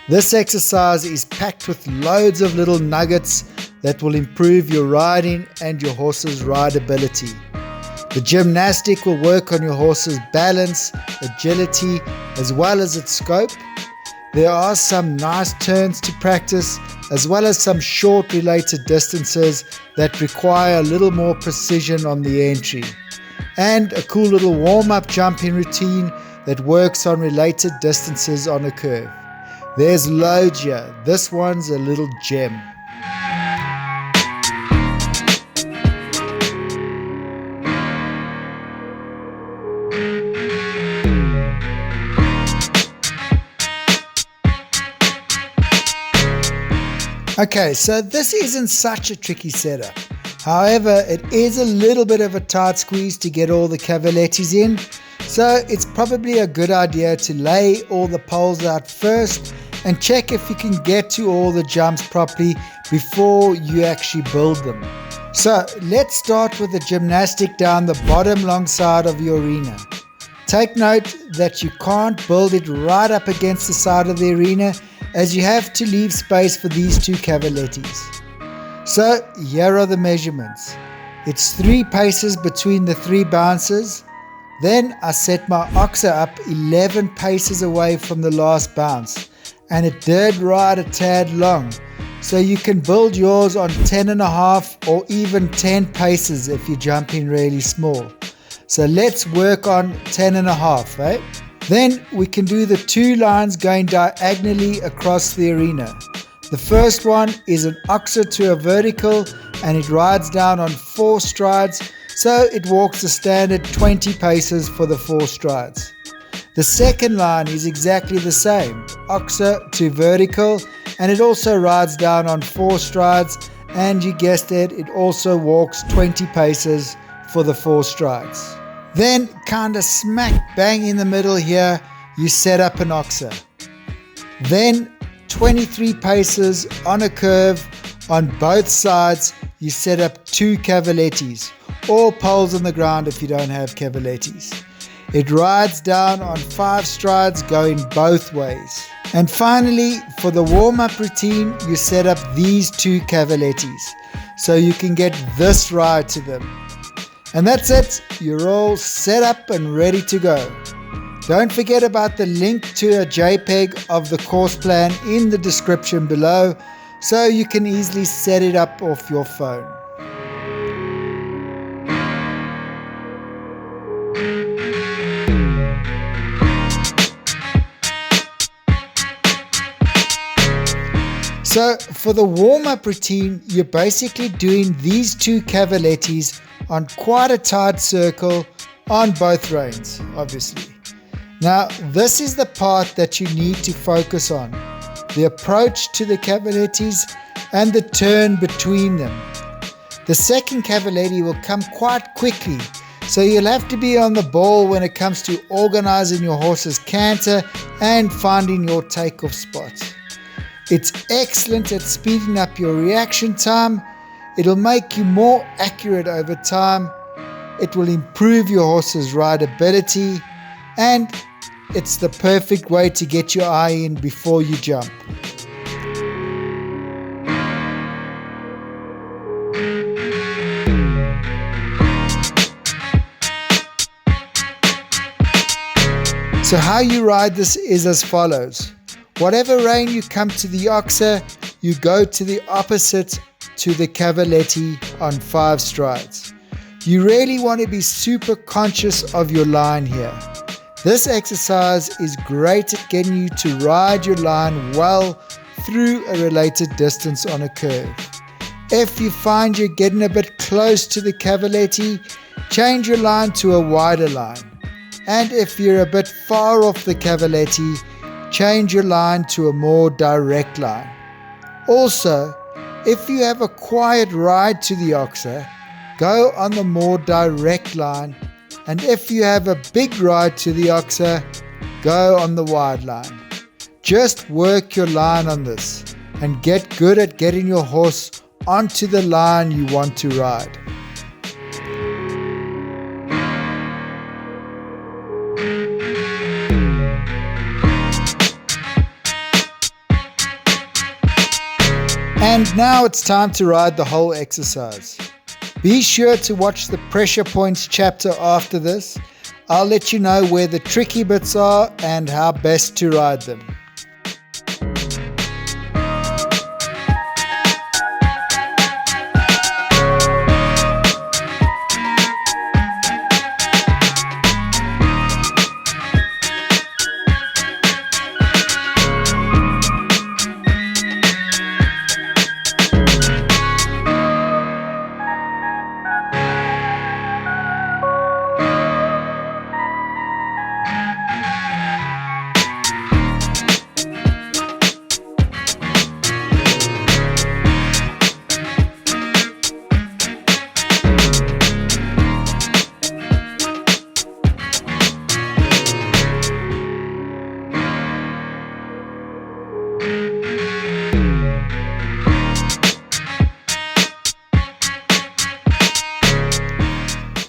This exercise is packed with loads of little nuggets that will improve your riding and your horse's rideability. The gymnastic will work on your horse's balance, agility, as well as its scope. There are some nice turns to practice, as well as some short related distances that require a little more precision on the entry. And a cool little warm-up jumping routine that works on related distances on a curve. There's loads here. This one's a little gem. Okay, so this isn't such a tricky setup. However, it is a little bit of a tight squeeze to get all the cavalettis in. So it's probably a good idea to lay all the poles out first and check if you can get to all the jumps properly before you actually build them. So let's start with the gymnastic down the bottom long side of your arena. Take note that you can't build it right up against the side of the arena, as you have to leave space for these two cavalettis. So here are the measurements. It's 3 paces between the 3 bounces. Then I set my oxer up 11 paces away from the last bounce, and it did ride a tad long. So you can build yours on 10.5 or even 10 paces if you're jumping really small. So let's work on 10.5, eh? Then we can do the 2 lines going diagonally across the arena. The first one is an oxer to a vertical, and it rides down on 4 strides, so it walks a standard 20 paces for the 4 strides. The second line is exactly the same, oxer to vertical, and it also rides down on 4 strides, and you guessed it, it also walks 20 paces for the 4 strides. Then, kinda smack bang in the middle here, you set up an oxer. Then 23 paces on a curve on both sides, you set up 2 cavalettis, or poles on the ground if you don't have cavalettis. It rides down on 5 strides going both ways. And finally, for the warm-up routine, you set up these 2 cavalettis, so you can get this ride to them. And that's it, you're all set up and ready to go. Don't forget about the link to a JPEG of the course plan in the description below, so you can easily set it up off your phone. So for the warm-up routine, you're basically doing these 2 cavalettis on quite a tight circle on both reins, obviously. Now, this is the part that you need to focus on, the approach to the cavalettis and the turn between them. The second cavaletti will come quite quickly, so you'll have to be on the ball when it comes to organizing your horse's canter and finding your takeoff spots. It's excellent at speeding up your reaction time. It'll make you more accurate over time. It will improve your horse's rideability, and it's the perfect way to get your eye in before you jump. So how you ride this is as follows. Whatever rein you come to the oxer, you go to the opposite to the cavaletti on 5 strides. You really want to be super conscious of your line here. This exercise is great at getting you to ride your line well through a related distance on a curve. If you find you're getting a bit close to the cavaletti, change your line to a wider line. And if you're a bit far off the cavaletti, change your line to a more direct line. Also, if you have a quiet ride to the oxer, go on the more direct line, and if you have a big ride to the oxer, go on the wide line. Just work your line on this and get good at getting your horse onto the line you want to ride. And now it's time to ride the whole exercise. Be sure to watch the pressure points chapter after this. I'll let you know where the tricky bits are and how best to ride them.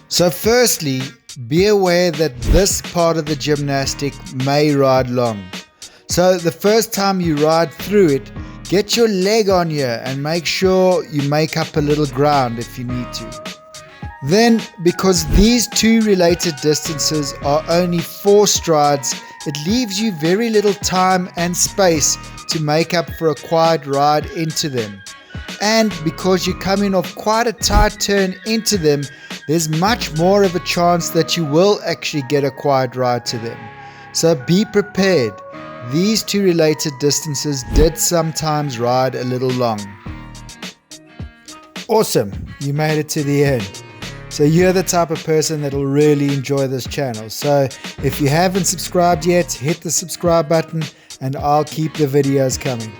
So firstly, be aware that this part of the gymnastic may ride long. So the first time you ride through it, get your leg on here and make sure you make up a little ground if you need to. Then, because these two related distances are only 4 strides, it leaves you very little time and space to make up for a quiet ride into them. And because you're coming off quite a tight turn into them, there's much more of a chance that you will actually get a quiet ride to them. So be prepared. These two related distances did sometimes ride a little long. Awesome, you made it to the end. So you're the type of person that will really enjoy this channel. So if you haven't subscribed yet, hit the subscribe button and I'll keep the videos coming.